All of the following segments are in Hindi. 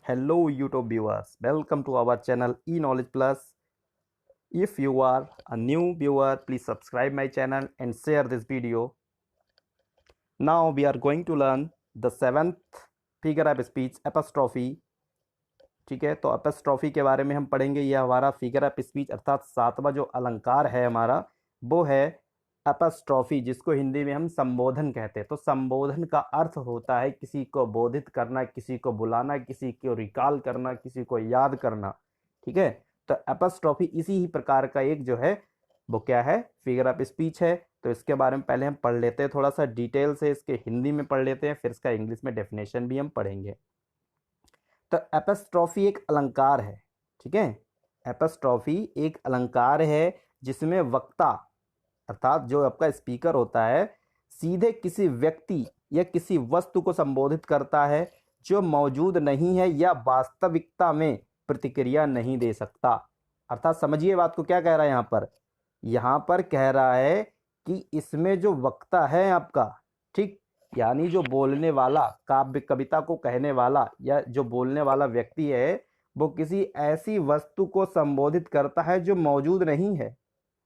Hello YouTube viewers, welcome to our channel eKnowledge Plus. If you are a new viewer, please subscribe my channel and share this video. Now we are going to learn the 7th figure of speech apostrophe. ठीक है, तो apostrophe के बारे में हम पढ़ेंगे। यह हमारा फिगर ऑफ स्पीच अर्थात 7वां जो अलंकार है हमारा, वो है एपस्ट्रॉफी, जिसको हिंदी में हम संबोधन कहते हैं। तो संबोधन का अर्थ होता है किसी को बोधित करना, किसी को बुलाना, किसी को रिकॉल करना, किसी को याद करना। ठीक है, तो एपस्ट्रॉफी इसी ही प्रकार का एक जो है वो क्या है, फिगर ऑफ स्पीच है। तो इसके बारे में पहले हम पढ़ लेते हैं, थोड़ा सा डिटेल से इसके हिंदी में पढ़ लेते हैं, फिर इसका इंग्लिश में डेफिनेशन भी हम पढ़ेंगे। तो एपस्ट्रॉफी एक अलंकार है। ठीक है, एपस्ट्रॉफी एक अलंकार है जिसमें वक्ता अर्थात जो आपका स्पीकर होता है सीधे किसी व्यक्ति या किसी वस्तु को संबोधित करता है जो मौजूद नहीं है या वास्तविकता में प्रतिक्रिया नहीं दे सकता। अर्थात समझिए बात को, क्या कह रहा है यहाँ पर कह रहा है कि इसमें जो वक्ता है आपका, ठीक, यानी जो बोलने वाला, काव्य कविता को कहने वाला या जो बोलने वाला व्यक्ति है, वो किसी ऐसी वस्तु को संबोधित करता है जो मौजूद नहीं है,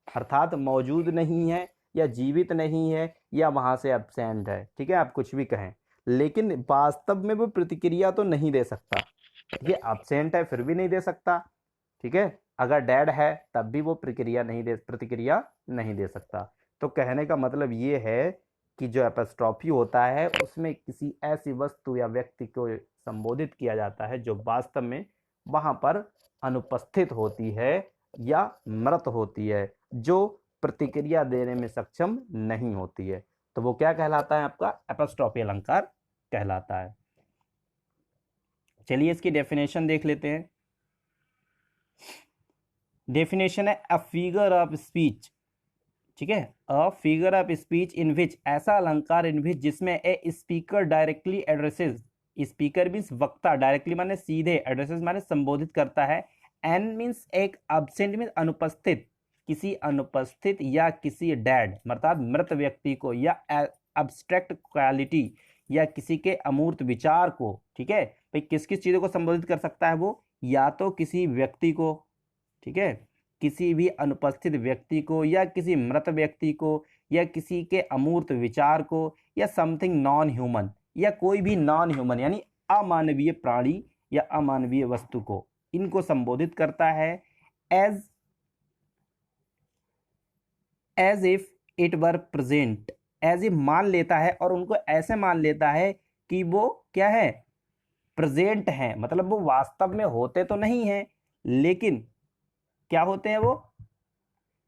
अर्थात मौजूद नहीं है या जीवित नहीं है या वहां से एब्सेंट है। ठीक है, आप कुछ भी कहें, लेकिन वास्तव में वो प्रतिक्रिया तो नहीं दे सकता। ये एब्सेंट है फिर भी नहीं दे सकता। ठीक है, अगर डेड है तब भी वो प्रतिक्रिया नहीं दे सकता। तो कहने का मतलब ये है कि जो एपस्ट्रॉफी होता है उसमें किसी ऐसी वस्तु या व्यक्ति को संबोधित किया जाता है जो वास्तव में वहां पर अनुपस्थित होती है या मृत होती है, जो प्रतिक्रिया देने में सक्षम नहीं होती है। तो वो क्या कहलाता है, आपका एपस्ट्रॉफी अलंकार कहलाता है। चलिए इसकी डेफिनेशन देख लेते हैं। डेफिनेशन है अ फिगर ऑफ स्पीच। ठीक है, a figure of speech in which, ऐसा अलंकार इन विच जिसमें a speaker directly addresses, speaker means वक्ता, डायरेक्टली माने सीधे, एड्रेसेस माने संबोधित करता है, एन मीन्स एक, एब्सेंट मीन्स अनुपस्थित, किसी अनुपस्थित या किसी डेड अर्थात मृत व्यक्ति को, या एब्स्ट्रैक्ट क्वालिटी या किसी के अमूर्त विचार को। ठीक है भाई, किस किस चीजों को संबोधित कर सकता है वो, या तो किसी व्यक्ति को, ठीक है, किसी भी अनुपस्थित व्यक्ति को, या किसी मृत व्यक्ति को, या किसी के अमूर्त विचार को, या समथिंग नॉन ह्यूमन, या कोई भी नॉन ह्यूमन यानी अमानवीय प्राणी या अमानवीय वस्तु को, इनको संबोधित करता है as if it were present, as if मान लेता है, और उनको ऐसे मान लेता है कि वो क्या है, प्रेजेंट है, मतलब वो वास्तव में होते तो नहीं है, लेकिन क्या होते हैं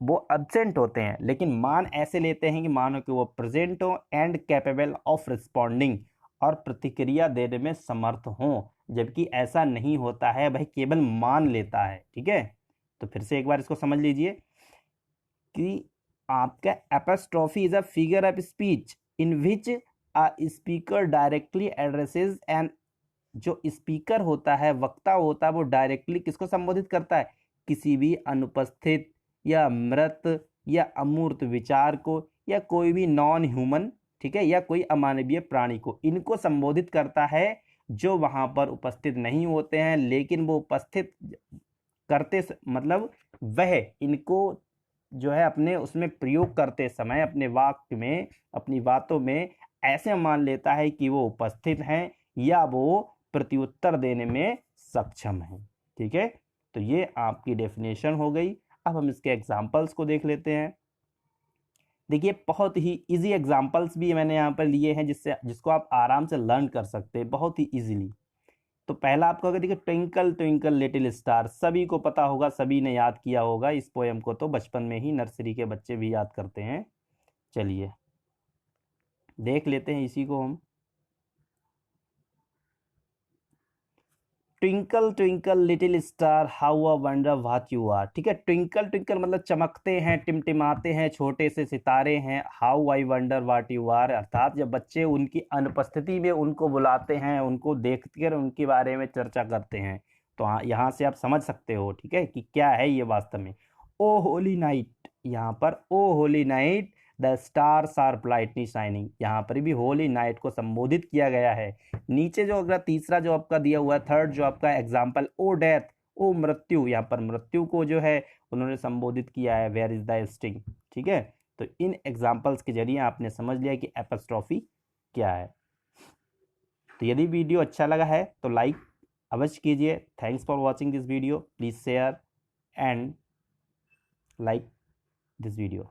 वो एब्सेंट होते हैं, लेकिन मान ऐसे लेते हैं कि मानो कि वो प्रेजेंट हो, एंड कैपेबल ऑफ रिस्पॉन्डिंग, और प्रतिक्रिया देने में समर्थ हो, जबकि ऐसा नहीं होता है, भाई केवल मान लेता है। ठीक है, तो फिर से एक बार इसको समझ लीजिए कि आपका apostrophe is a figure of speech in which a speaker directly addresses and, जो स्पीकर होता है, वक्ता होता है, वो डायरेक्टली किसको संबोधित करता है, किसी भी अनुपस्थित या मृत या अमूर्त विचार को, या कोई भी नॉन ह्यूमन, ठीक है, या कोई अमानवीय प्राणी को, इनको संबोधित करता है जो वहां पर उपस्थित नहीं होते हैं, लेकिन वो उपस्थित करते मतलब वह इनको जो है अपने उसमें प्रयोग करते समय, अपने वाक्य में, अपनी बातों में ऐसे मान लेता है कि वो उपस्थित हैं या वो प्रत्युत्तर देने में सक्षम है। ठीक है, तो ये आपकी डेफिनेशन हो गई। अब हम इसके एग्जाम्पल्स को देख लेते हैं। देखिए, बहुत ही इजी एग्जाम्पल्स भी मैंने यहाँ पर लिए हैं जिसको आप आराम से लर्न कर सकते हैं बहुत ही इजीली। तो पहला आपको अगर देखिए, ट्विंकल ट्विंकल लिटिल स्टार, सभी को पता होगा, सभी ने याद किया होगा इस पोएम को, तो बचपन में ही नर्सरी के बच्चे भी याद करते हैं। चलिए देख लेते हैं इसी को हम। Twinkle twinkle little star how a wonder what you are. ठीक है, ट्विंकल ट्विंकल मतलब चमकते हैं, टिमटिमाते हैं, छोटे से सितारे हैं। How I wonder what you are, अर्थात जब बच्चे उनकी अनुपस्थिति में उनको बुलाते हैं, उनको देखकर उनके बारे में चर्चा करते हैं, तो हाँ, यहाँ से आप समझ सकते हो, ठीक है, कि क्या है ये वास्तव में। ओ होली नाइट, यहाँ पर O holy night the stars are brightly shining, यहाँ पर भी होली नाइट को संबोधित किया गया है। नीचे जो अगला तीसरा जो आपका दिया हुआ है, थर्ड जो आपका एग्जाम्पल, ओ डेथ, ओ मृत्यु, यहाँ पर मृत्यु को जो है उन्होंने संबोधित किया है, वेयर इज द स्टिंग। ठीक है, तो इन एग्जाम्पल्स के जरिए आपने समझ लिया कि एपस्ट्रॉफी क्या है। तो यदि वीडियो अच्छा लगा है तो लाइक अवश्य कीजिए। Thanks for watching this video, please share and like this video।